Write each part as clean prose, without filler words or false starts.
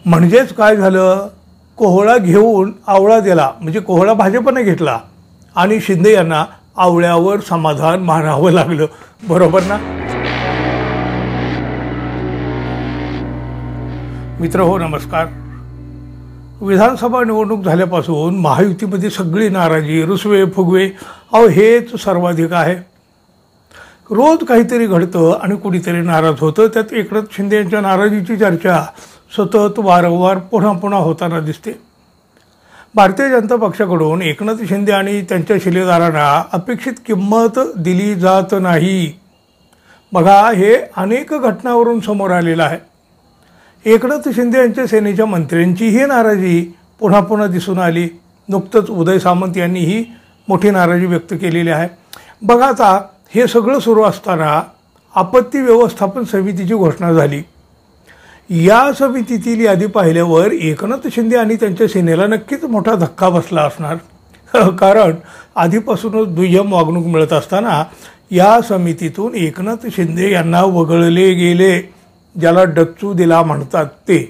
म्हणजेच काय झालं, कोहळा घेऊन आवळा दिला, म्हणजे कोहळा भाजपने घेतला आणि शिंदे यांना आवळ्यावर समाधान मानावं लागलं. बरोबर ना मित्र हो, नमस्कार. विधानसभा निवडणूक झाल्यापासून महायुतीमध्ये सगळी नाराजी, रुसवे फुगवे हेच सर्वाधिक आहे. रोज काहीतरी घडतं आणि कुणीतरी नाराज होतं. त्यात एकनाथ शिंदे यांच्या नाराजीची चर्चा सतत वारंवार पुन्हा पुन्हा होताना दिसते. भारतीय जनता पक्षाकडून एकनाथ शिंदे आणि त्यांच्या शिलेदारांना अपेक्षित किंमत दिली जात नाही. बघा, हे अनेक घटनांवरून समोर आलेलं आहे. एकनाथ शिंदे यांच्या सेनेच्या मंत्र्यांचीही नाराजी पुन्हा पुन्हा दिसून आली. नुकतंच उदय सामंत यांनीही मोठी नाराजी व्यक्त केलेली आहे. बघा, आता हे सगळं सुरू असताना आपत्ती व्यवस्थापन समितीची घोषणा झाली. या समितीतील यादी पाहिल्यावर एकनाथ शिंदे आणि त्यांच्या सेनेला नक्कीच मोठा धक्का बसला असणार. कारण आधीपासूनच दुय्यम वागणूक मिळत असताना या समितीतून एकनाथ शिंदे यांना वगळले गेले, ज्याला डच्चू दिला म्हणतात ते.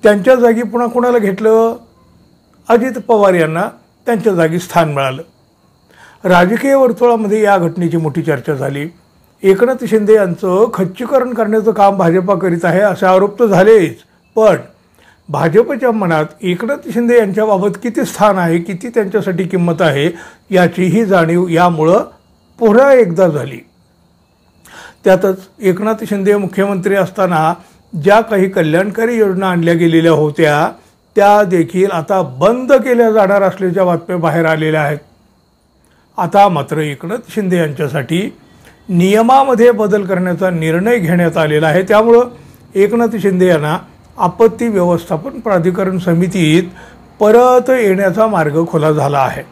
त्यांच्या जागी पुन्हा कोणाला घेतलं? अजित पवार यांना त्यांच्या जागी स्थान मिळालं. राजकीय वर्तुळामध्ये या घटनेची मोठी चर्चा झाली. एकनाथ शिंदे यांचं खच्चीकरण करण्याचं काम भाजपा करीत आहे असे आरोप तर झालेच, पण भाजपच्या मनात एकनाथ शिंदे यांच्याबाबत किती स्थान आहे, किती त्यांच्यासाठी किंमत आहे, याचीही जाणीव यामुळं पुन्हा एकदा झाली. त्यातच एकनाथ शिंदे मुख्यमंत्री असताना ज्या काही कल्याणकारी योजना आणल्या गेलेल्या होत्या त्या देखील आता बंद केल्या जाणार असल्याच्या बातम्या बाहेर आलेल्या आहेत. आता मात्र एकनाथ शिंदे यांच्यासाठी नियमामध्ये बदल करण्याचा निर्णय घेण्यात आलेला आहे. त्यामुळं एकनाथ शिंदे यांना आपत्ती व्यवस्थापन प्राधिकरण समितीत परत येण्याचा मार्ग खुला झाला आहे.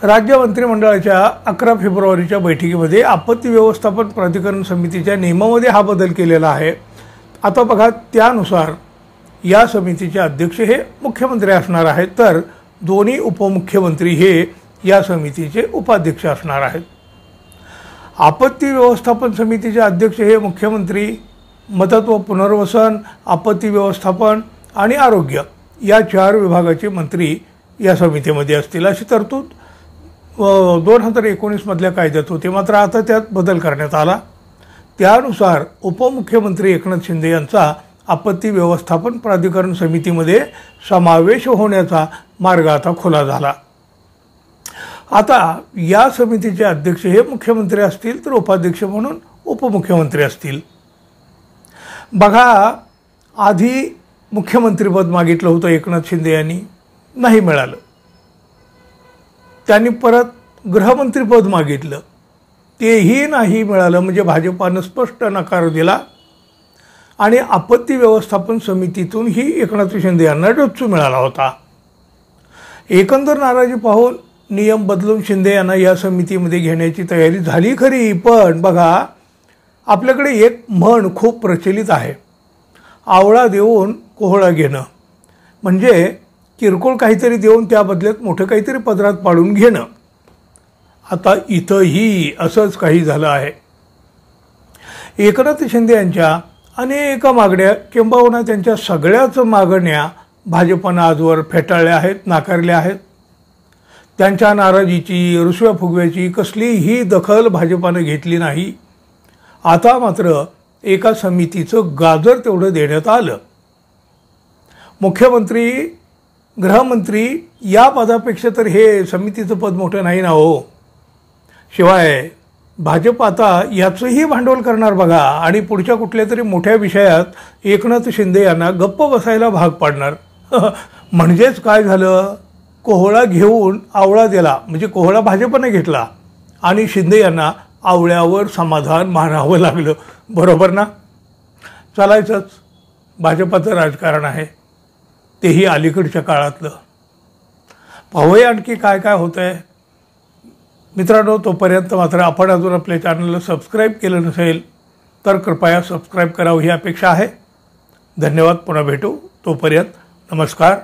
राज्य मंत्रिमंडळाच्या 11 फेब्रुवारीच्या बैठकीमध्ये आपत्ती व्यवस्थापन प्राधिकरण समितीच्या नियमामध्ये हा बदल केलेला आहे. आता बघा, त्यानुसार या समितीचे अध्यक्ष हे मुख्यमंत्री असणार आहेत, तर दोन्ही उपमुख्यमंत्री हे या समितीचे उपाध्यक्ष असणार आहेत. आपत्ती व्यवस्थापन समितीचे अध्यक्ष हे मुख्यमंत्री, मदत व पुनर्वसन, आपत्ती व्यवस्थापन आणि आरोग्य या 4 विभागाचे मंत्री या समितीमध्ये असतील अशी तरतूद 2019 मधल्या कायद्यात होते. मात्र आता त्यात बदल करण्यात आला. त्यानुसार उपमुख्यमंत्री एकनाथ शिंदे यांचा आपत्ती व्यवस्थापन प्राधिकरण समितीमध्ये समावेश होण्याचा मार्ग आता खुला झाला. आता या समितीचे अध्यक्ष हे मुख्यमंत्री असतील, तर उपाध्यक्ष म्हणून उपमुख्यमंत्री असतील. बघा, आधी मुख्यमंत्रीपद मागितलं होतं एकनाथ शिंदे यांनी, नाही मिळालं. त्यांनी परत गृहमंत्रीपद मागितलं, तेही नाही मिळालं. म्हणजे भाजपानं स्पष्ट नकार दिला आणि आपत्ती व्यवस्थापन समितीतूनही एकनाथ शिंदे यांना डच्चू मिळाला होता. एकंदर नाराजी पाहून नियम बदलून शिंदे यांना या समितीमध्ये घेण्याची तयारी झाली खरी, पण बघा, आपल्याकडे एक म्हण खूप प्रचलित आहे, आवळा देऊन कोहळा घेणं. म्हणजे किरकोळ काहीतरी देऊन त्या बदल्यात मोठं काहीतरी पदरात पाडून घेणं. आता इथंही असंच काही झालं आहे. एकनाथ शिंदे यांच्या अनेक मागण्या किंबहुना त्यांच्या सगळ्याच मागण्या भाजपनं आजवर फेटाळल्या आहेत, नाकारल्या आहेत. त्यांच्या नाराजीची, रुसव्या फुगव्याची कसलीही दखल भाजपानं घेतली नाही. आता मात्र एका समितीचं गाजर तेवढं देण्यात आलं. मुख्यमंत्री, गृहमंत्री या पदापेक्षा तर हे समितीचं पद मोठं नाही ना हो. शिवाय भाजप आता याचंही भांडवल करणार बघा, आणि पुढच्या कुठल्या तरी मोठ्या विषयात एकनाथ शिंदे यांना गप्प बसायला भाग पाडणार. म्हणजेच काय झालं, कोहळा घेऊन आवळा दिला, म्हणजे कोहळा भाजपने घेतला आणि शिंदे यांना आवळ्यावर समाधान मानावं लागलं. बरोबर ना? चालायचंच. भाजपाचं राजकारण आहे, तेही अलीकडच्या काळातलं. पाहूया आणखी काय काय होतं आहे. मित्रांनो, तोपर्यंत मात्र आपण अजून आपल्या चॅनलला सबस्क्राईब केलं नसेल तर कृपया सबस्क्राईब करावं ही अपेक्षा आहे. धन्यवाद. पुन्हा भेटू. तोपर्यंत नमस्कार.